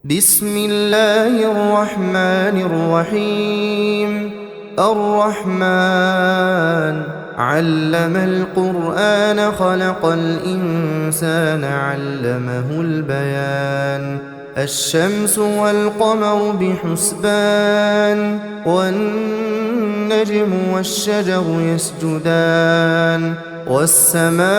بسم الله الرحمن الرحيم. الرحمن علم القرآن خلق الإنسان علمه البيان. الشمس والقمر بحسبان والنجم والشجر يسجدان والسماء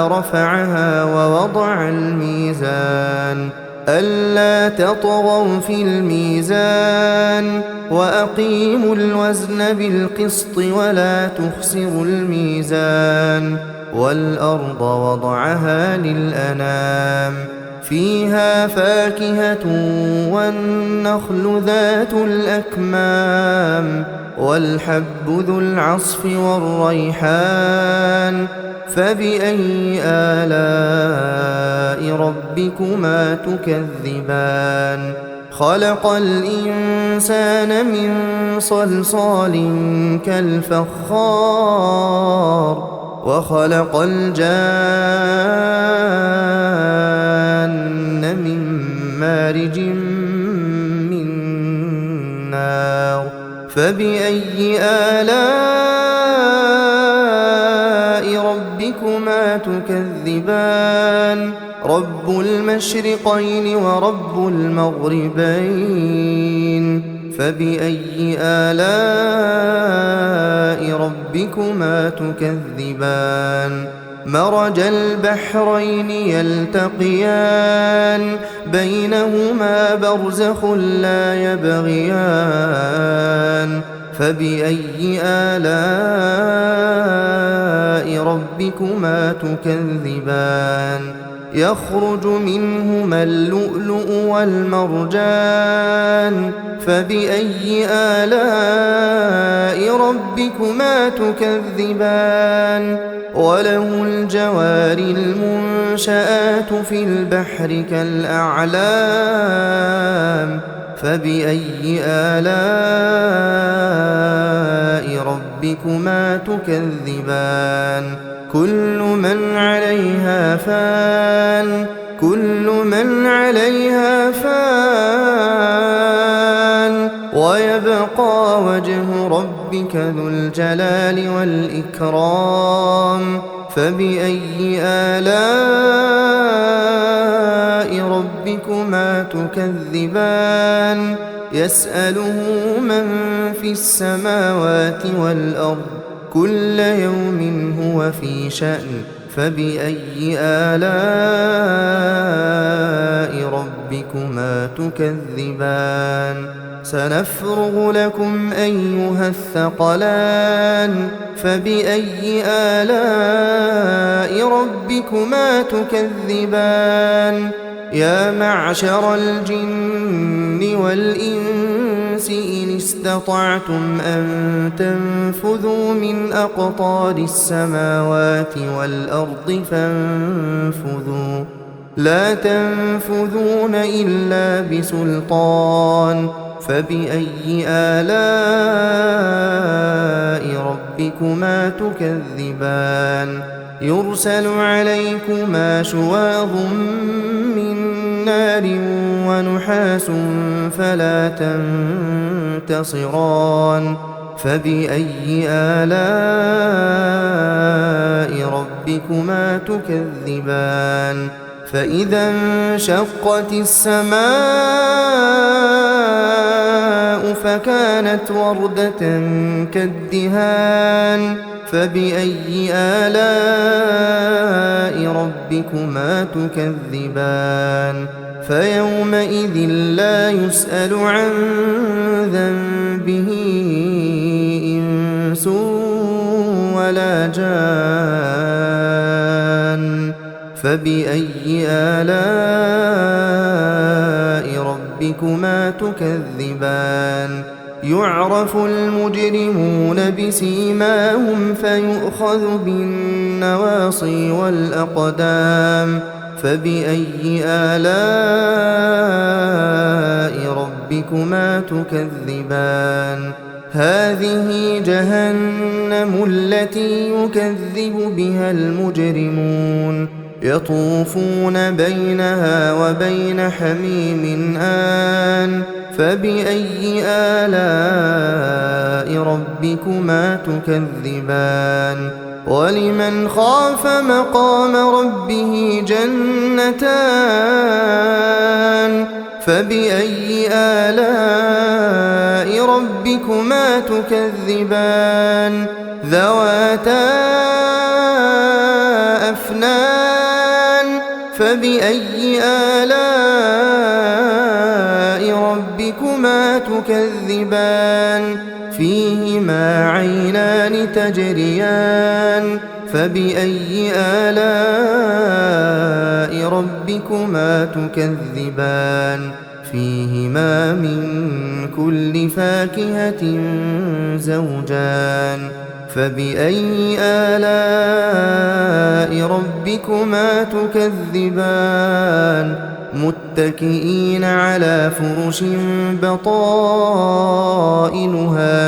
رفعها ووضع الميزان ألا تطغوا في الميزان وأقيموا الوزن بالقسط ولا تخسروا الميزان والأرض وضعها للأنام فيها فاكهة والنخل ذات الأكمام والحب ذو العصف والريحان فبأي آلاء ربكما تكذبان. خلق الإنسان من صلصال كالفخار وخلق الجان من مارج من نار فبأي آلاء ربكما تكذبان. رب المشرقين ورب المغربين فبأي آلاء ربكما تكذبان. مرج البحرين يلتقيان بينهما برزخ لا يبغيان فبأي آلاء ربكما تكذبان. يخرج منهما اللؤلؤ والمرجان فبأي آلاء ربكما تكذبان. وله الجوار المنشآت في البحر كالأعلام فبأي آلاء ربكما تكذبان. كل من عليها فان ويبقى وجه ربك ذو الجلال والإكرام فبأي آلاء ربكما تكذبان. يسأله من في السماوات والأرض كل يوم هو في شأن فبأي آلاء ربكما تكذبان. سنفرغ لكم أيها الثقلان فبأي آلاء ربكما تكذبان. يا معشر الجن والإنس إن استطعتم أن تنفذوا من أقطار السماوات والأرض فانفذوا لا تنفذون إلا بسلطان فبأي آلاء ربكما تكذبان. يرسل عليكما شواظ من نار ونحاس فلا تنتصران فبأي آلاء ربكما تكذبان. فإذا انشقت السماء فكانت وردة كالدهان فبأي آلاء ربكما تكذبان. فيومئذ لا يسأل عن ذنبه إنس ولا جان فبأي آلاء ربكما تكذبان. يعرف المجرمون بسيماهم فيؤخذ بالنواصي والأقدام فبأي آلاء ربكما تكذبان. هذه جهنم التي يكذب بها المجرمون يطوفون بينها وبين حميم آن فبأي آلاء ربكما تكذبان ولمن خاف مقام ربه جنتان فبأي آلاء ربكما تكذبان ذواتا أفنان فبأي آلاء ربكما تكذبان فيهما عينان تجريان فبأي آلاء ربكما تكذبان فيهما من كل فاكهة زوجان فبأي آلاء ربكما تكذبان متكئين على فرش بطائنها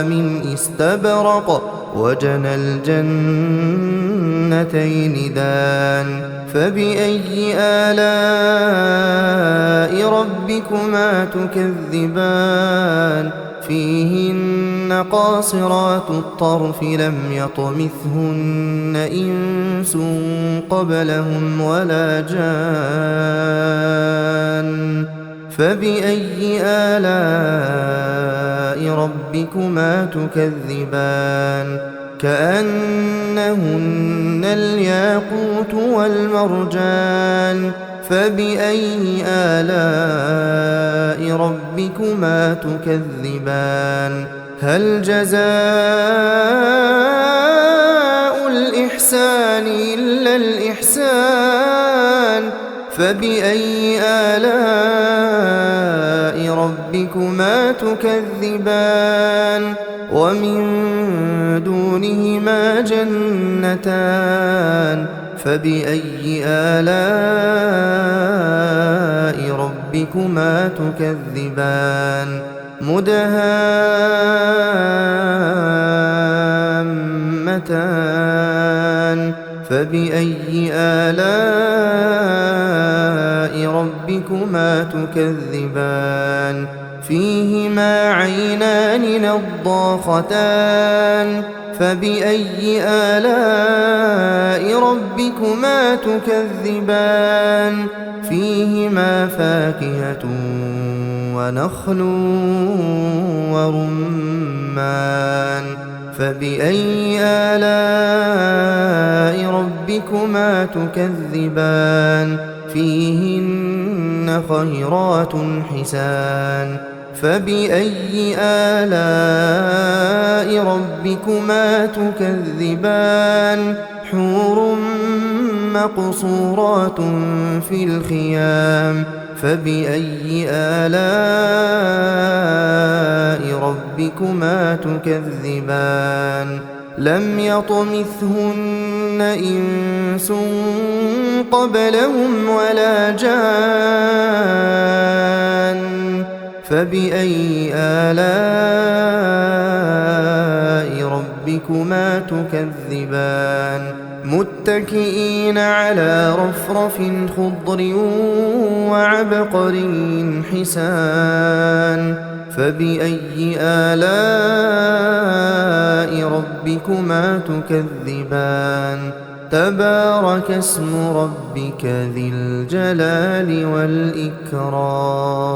من استبرق وجنى الجنتين دان فبأي آلاء ربكما تكذبان فيهن قاصرات الطرف لم يطمثهن إنس قبلهم ولا جان فبأي آلاء ربكما تكذبان كأنهن الياقوت والمرجان فبأي آلاء ربكما تكذبان هل جزاء الإحسان إلا الإحسان فبأي آلاء ربكما تكذبان ومن دونهما جنتان فبأي آلاء ربكما تكذبان مدهامتان فبأي آلاء ربكما تكذبان فيهما عينان نضاختان فبأي آلاء ربكما تكذبان فيهما فاكهة ونخل ورمان فبأي آلاء ربكما تكذبان فيهن خيرات حسان فبأي آلاء ربكما تكذبان حور مقصورات في الخيام فبأي آلاء ربكما تكذبان لم يطمثهن إنس قبلهم ولا جان فبأي آلاء ربكما تكذبان متكئين على رفرف خضر وعبقري حسان فبأي آلاء ربكما تكذبان تبارك اسم ربك ذي الجلال والإكرام